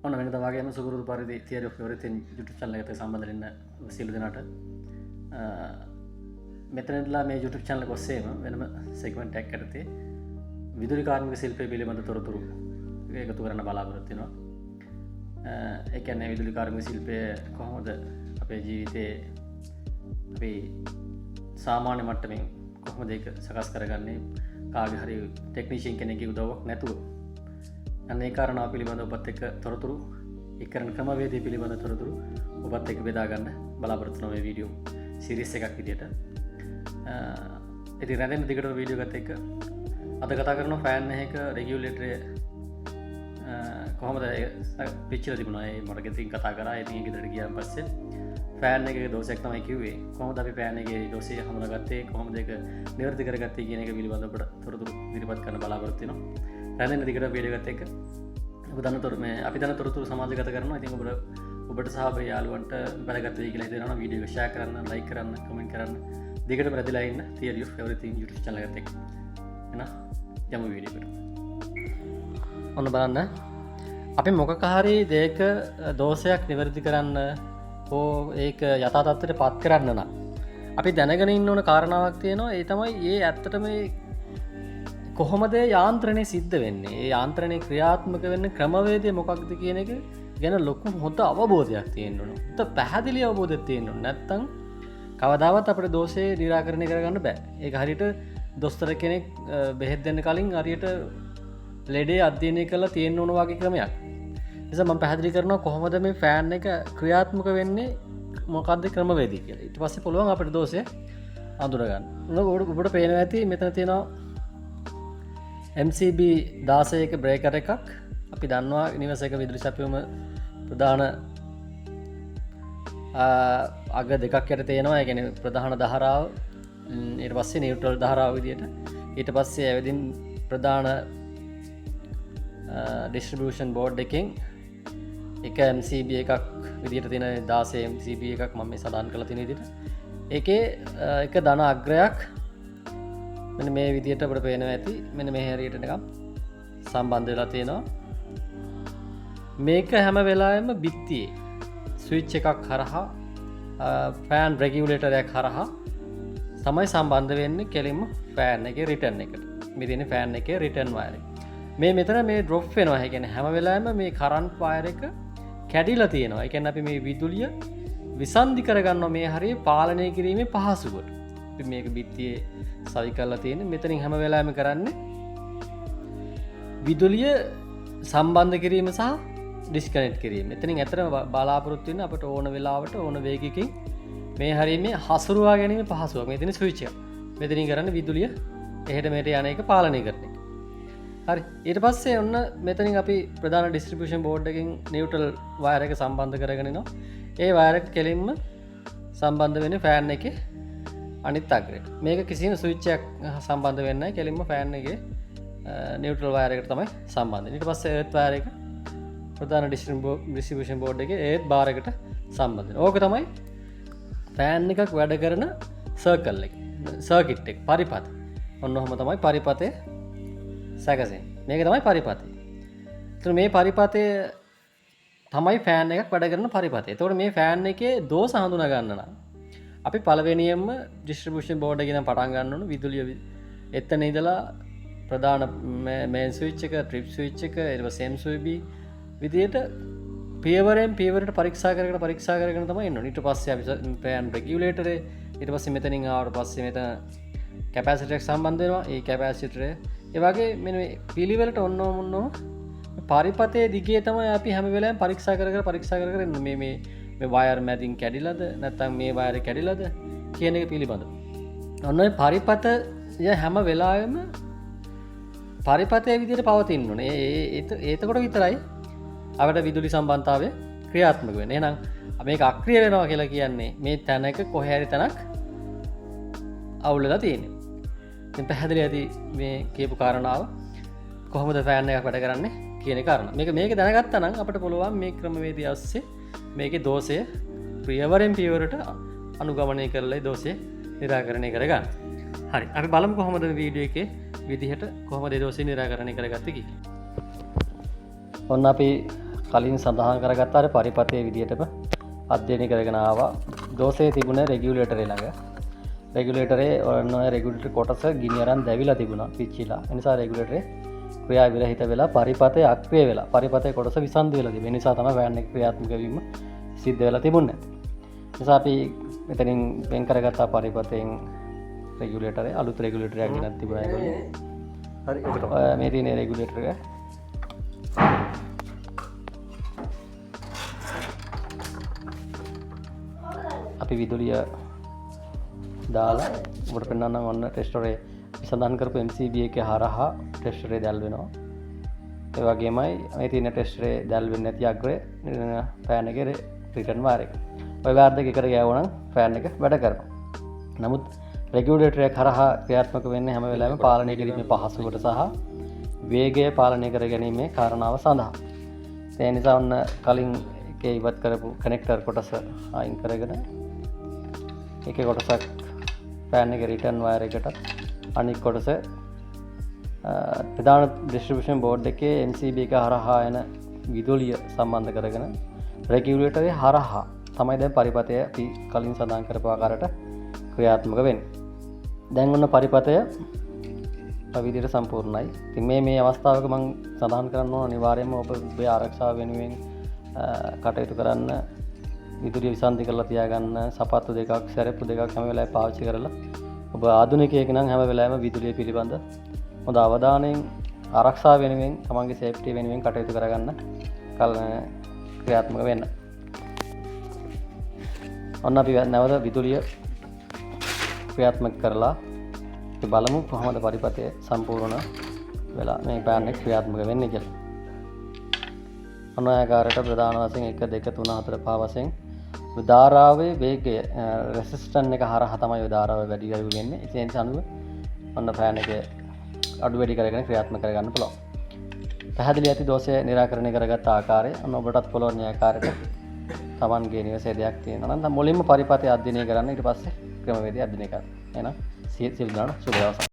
ඔන්න වෙනද වගේම සුපුරුදු පරිදි theory of everything YouTube channel එකට සම්බන්ධ වෙන්න සියලු දෙනාට මෙතනදලා මේ YouTube channel එක ඔස්සේම වෙනම segment එකක් යටතේ විදුලි කාර්මික ශිල්පය පිළිබඳ තොරතුරු එකතු කරන්න බලාපොරොත්තු වෙනවා. ඒ කියන්නේ විදුලි කාර්මික ශිල්පය කොහොමද අපේ ජීවිතේ අපි සාමාන්‍ය මට්ටමින් කොහොමද ඒක සකස් කරගන්නේ කාගේ හරි ටෙක්නීෂියන් කෙනෙක්ගේ උදව්වක් නැතුව අනේ කාරණා පිළිබඳ ඔබත් එක්ක තොරතුරු ඒ කරන ක්‍රමවේදය පිළිබඳ තොරතුරු ඔබත් එක්ක බෙදා ගන්න බලාපොරොත්තු වෙන මේ වීඩියෝ සීරීස් එකක් විදියට ඉතින් රැඳෙන දිගටම වීඩියෝ එකත් එක්ක අද කතා කරනවා ෆෑන් එකක රෙගියුලේටර් කොහොමද පිච්චිලා තිබුණා ඒ මට ගෙතින් කතා කරා ඉතින් ගෙදරට ගියාන් පස්සේ ෆෑන් එකේ දෝෂයක් තමයි කිව්වේ කොහොමද අපි ෆෑන් එකේ දෝෂය හඳුනාගත්තේ කොහොමද ඒක නිවැරදි කරගත්තේ කියන එක පිළිබඳව අපට තොරතුරු ඉදිරිපත් කරන්න බලාපොරොත්තු වෙනවා. රැඳෙන දිගට වීඩියෝ එකත් එක්ක ඔබ දන්න අපි දන්න තොරතුරු සමාජගත කරනවා. ඉතින් ඔබට සහ ඔබේ යාළුවන්ට වැදගත් වෙයි කියලා හිතනවා නම් වීඩියෝ එක ෂෙයා කරන්න, ලයික් කරන්න, කමෙන්ට් කරන්න. දිගටම රැඳිලා ඉන්න Theory of Everything YouTube channel එකත් එක්ක. එහෙනම් යමු වීඩියෝ එකට. ඔන්න බලන්න. අපි මොකක් හරි දෙයක දෝෂයක් නිවැරදි කරන්න හෝ ඒක යථා තත්ත්වයට පත් කරන්න නම් අපි දැනගෙන ඉන්න ඕන කාරණාවක් තියෙනවා. ඒ තමයි ඒ ඇත්තටම කොහොමද යාන්ත්‍රණය සිද්ධ වෙන්නේ, ඒ යාන්ත්‍රණය ක්‍රියාත්මක වෙන්න ක්‍රමවේදය මොකක්ද කියන එක ගැන ලොකු හොඳ අවබෝධයක් තියෙන්න ඕන. හොඳ පැහැදිලි අවබෝධයක් තියෙන්න ඕන. නැත්තම් කවදාවත් අපිට දෝෂේ निराකරණය කරගන්න බෑ. ඒක හරියට දොස්තර කෙනෙක් බෙහෙත් දෙන්න කලින් හරියට ලෙඩේ අධ්‍යයනය කරලා තියෙන්න ඕන වගේ ක්‍රමයක්. නිසා මම පැහැදිලි කරනවා කොහොමද මේ ෆෑන් එක ක්‍රියාත්මක වෙන්නේ, මොකක්ද ක්‍රමවේදය කියලා. ඊට පස්සේ පුළුවන් අපිට දෝෂය අඳුරගන්න. ඔබට පේනවා ඇති මෙතන තියෙනවා MCB 16ක බ්‍රේකර් එකක්. අපි දන්නවා නිවසේක විදුලි සැපයුම ප්‍රධාන අග දෙකක් යට තියෙනවා. ඒ කියන්නේ ප්‍රධාන ධාරාව ඊට පස්සේ නියුට්‍රල් ධාරාව විදියට, ඊට පස්සේ ඇවිදින් ප්‍රධාන ඩිස්ට්‍රිබියුෂන් බෝඩ් එකෙන් එක MCB එකක් විදියට තියෙන 16 MCB එකක් මම මේ සඳහන් කරලා තියෙන විදියට ඒකේ එක ධන අග්‍රයක් මෙන්න මේ විදියට අපිට පේනවා ඇති. මෙන්න මේ හරියට නිකන් සම්බන්ධ වෙලා තියෙනවා. මේක හැම වෙලාවෙම බිත්තියේ ස්විච් එකක් හරහා ෆෑන් රෙගියුලේටර් එකක් හරහා තමයි සම්බන්ධ වෙන්නේ කෙලින්ම ෆෑන් එකේ රිටර්න් එකට. මේ තියෙන ෆෑන් එකේ රිටර්න් වයර් එක. මෙතන මේ ඩ්‍රොප් වෙනවා. ඒ කියන්නේ හැම වෙලාවෙම මේ කරන්ට් වයර් එක කැඩිලා තියෙනවා. ඒ කියන්නේ අපි මේ විදුලිය විසන්ධි කරගන්නවා මේ හරිය පාලනය කිරීමේ පහසුවට. අපි මේක බිත්තියේ සවි කරලා තියෙන්නේ. මෙතනින් හැම වෙලාවෙම කරන්නේ විදුලිය සම්බන්ධ කිරීම සහ ඩිස්කනෙක්ට් කිරීම. එතනින් ඇත්තටම බලාපොරොත්තු වෙන අපට ඕන වෙලාවට ඕන වේගයකින් මේ හරිය මේ හසුරුවා ගැනීම පහසුවක්. මෙතන ස්විච් එක. මෙතනින් කරන්නේ විදුලිය එහෙට මෙහෙට යන එක පාලනය කරන එක. හරි. ඊට පස්සේ ඔන්න මෙතනින් අපි ප්‍රධාන ඩිස්ට්‍රිබියුෂන් බෝඩ් එකකින් නියුට්‍රල් වයර් එක සම්බන්ධ කරගෙන ඉනවා. ඒ වයර් එක කෙලින්ම සම්බන්ධ වෙන්නේ ෆෑන් එකේ අනිත් අග්‍රයට. මේක කිසිම ස්විච් එකක් සම්බන්ධ වෙන්නේ නැහැ. කෙලින්ම ෆෑන් එකේ නියුට්‍රල් වයර් එකට තමයි සම්බන්ධ වෙන්නේ. ඊට පස්සේ එර්ත් වයර් එක ප්‍රධාන ඩිස්ට්‍රිබියුෂන් බෝඩ් එකේ එර්ත් බාර් එකට සම්බන්ධ වෙනවා. ඕක තමයි ෆෑන් එකක් වැඩ කරන සර්කල් එක. සර්කිට් එක පරිපථ. ඔන්න ඔහම තමයි පරිපථය සැකසෙන්නේ. මේක තමයි පරිපථය. ඒතර මේ පරිපථය තමයි ෆෑන් එකක් වැඩ කරන පරිපථය. එතකොට මේ ෆෑන් එකේ දෝෂ හඳුනා ගන්න නම් අපි පළවෙනියෙන්ම ඩිස්ට්‍රිබියුෂන් බෝඩ් එකේ ඉඳන් පටන් ගන්න ඕන. විදුලිය එතන ඉඳලා ප්‍රධාන මේන් ස්විච් එක, ට්‍රිප් ස්විච් එක, ඊට පස්සේ MCB විදියට පියවරෙන් පියවරට පරීක්ෂා කරගෙන තමයි එන්න ඕනේ. ඊට පස්සේ අපි ෆෑන් රෙගියුලේටරේ, ඊට පස්සේ මෙතනින් ආවට පස්සේ මෙතන කැපැසිටර් එක සම්බන්ධ වෙනවා. ඒ කැපැසිටරේ ඒ වගේ මෙන්න මේ පිළිවෙලට ඔන්නෝ පරිපථයේ දිගේ තමයි අපි හැම වෙලාවෙම පරීක්ෂා කර ඉන්න. මේ වයර් මැදින් කැඩිලාද නැත්නම් මේ වයර් කැඩිලාද කියන එක පිළිබඳව. ඔන්න ඔය පරිපථය හැම වෙලාවෙම පරිපථයේ විදිහට පවතින්න ඕනේ. ඒතකොට විතරයි අපිට විදුලි සම්බන්ධතාවය ක්‍රියාත්මක වෙන්නේ. එහෙනම් මේක අක්‍රිය වෙනවා කියලා කියන්නේ මේ තැනක කොහේ හරි තැනක් අවුල් වෙලා තියෙන්නේ. ඉතින් පැහැදිලි ඇති මේ කියපු කාරණාව කොහොමද ෆෑන් එකක් වැඩ කරන්නේ කියන කාරණා. මේක දැනගත්තා නම් අපිට පුළුවන් මේ ක්‍රමවේදය ඔස්සේ මේකේ දෝෂය පියවරෙන් පියවරට අනුගමනය කරලා දෝෂය निराකරණය කරගන්න. හරි. අපි බලමු කොහොමද මේ වීඩියෝ එකේ විදිහට කොහොමද දෝෂය निराකරණය කරගත්තේ කියලා. ඔන්න අපි කලින් සඳහන් කරගත්තාට පරිපතේ විදිහටම අධ්‍යයනය කරගෙන ආවා. දෝෂයේ තිබුණ රෙගියුලේටරේ ළඟ. රෙගියුලේටරේ ඔන්න ඔය රෙගියුලේටර් කොටස ගිනි අරන් දැවිලා තිබුණා පිච්චිලා. ඒ නිසා රෙගියුලේටරේ ක්‍රියා විරහිත වෙලා පරිපතේ අක්‍රිය වෙලා පරිපතේ කොටස විසන්දු වෙලා තිබෙන නිසා තමයි වෑන් එක ක්‍රියාත්මක වීම සිද්ධ වෙලා තිබුණේ. නිසා අපි මෙතනින් වෙන් කරගත්තා පරිපතෙන් රෙගියුලේටරේ අලුත් රෙගියුලේටරයක් ගෙනත් තිබුණා ඒගොල්ලෝ. හරි ඒක මේ තියෙන රෙගියුලේටර් එක අපි විදුලිය දාලා ඔබට පෙන්වන්නම්. ඔන්න ටෙස්ටරේ සඳහන් කරපු MCB එකේ හරහා ටෙස්ටරේ දැල් වෙනවා. ඒ වගේමයි මේ තියෙන ටෙස්ටරේ දැල් වෙන්නේ නැති අග්‍රේ ෆෑන් එකේ රිටර්න් වයර් එක. ඔය වයර් දෙක එකට ගෑවුවනම් ෆෑන් එක වැඩ කරනවා. නමුත් රෙගියුලේටර් එක හරහා ක්‍රියාත්මක වෙන්නේ හැම වෙලාවෙම පාලනය කිරීමේ පහසුවට සහ වේගය පාලනය කර ගැනීමේ කාරණාව සඳහා. ඒ නිසා ඔන්න කලින් එකේ ඉවත් කරපු කනෙක්ටර් කොටස අයින් කරගෙන එකේ කොටසක් ෆෑන් එකේ රිටර්න් වයර් එකට අනිත් කොටස ප්‍රධාන ඩිස්ට්‍රිබියුෂන් බෝඩ් එකේ MCB එක හරහා එන විදුලිය සම්බන්ධ කරගෙන රෙගියුලේටරේ හරහා තමයි දැන් පරිපතය අපි කලින් සඳහන් කරපු ආකාරයට ක්‍රියාත්මක වෙන්නේ. දැන් ඔන්න පරිපතය විදිහට සම්පූර්ණයි. ඉතින් මේ අවස්ථාවක මම සඳහන් කරන්න ඕන අනිවාර්යයෙන්ම ඔබේ ආරක්ෂාව වෙනුවෙන් කටයුතු කරන්න, විදුලිය විසන්ධි කරලා තියාගන්න, සපත්තු දෙකක්, සැරප්පු දෙකක් හැම වෙලාවෙම පාවිච්චි කරලා ඔබ ආධුනිකයෙක් නම් හැම වෙලාවෙම විදුලිය පිළිබඳ හොඳ අවධානයෙන් ආරක්ෂාව වෙනුවෙන් තමන්ගේ සේෆ්ටි වෙනුවෙන් කටයුතු කරගන්න ක්‍රියාත්මක වෙන්න. ඔන්න අපි නැවත විදුලිය ක්‍රියාත්මක කරලා අපි බලමු කොහොමද පරිපතය සම්පූර්ණ වෙලා මේ පෑන් එක ක්‍රියාත්මක වෙන්නේ කියලා. ඔන්න ආකාරයට ප්‍රධාන වශයෙන් 1 2 3 4 5 වශයෙන් ධාරාවේ වේගය රෙසිස්ටන්ස් එක හරහා තමයි ඔය ධාරාව වැඩි කරගෙන යන්නේ. ඒ නිසා අනුව ඔන්න ෆෑන් එක අඩු වැඩි කරගෙන ක්‍රියාත්මක කරගන්න පුළුවන්. පැහැදිලි ඇති දෝෂය निराකරණය කරගත් ආකාරය ඔන්න ඔබටත් පුළුවන් මේ ආකාරයට තමන්ගේ නිවසේ දෙයක් තියෙනවා නම් මුලින්ම පරිපතය අධ්‍යයනය කරන්න, ඊට පස්සේ ක්‍රමවේදය අධ්‍යයනය කරන්න. එහෙනම් සියලු දෙනාට සුබ දවසක්.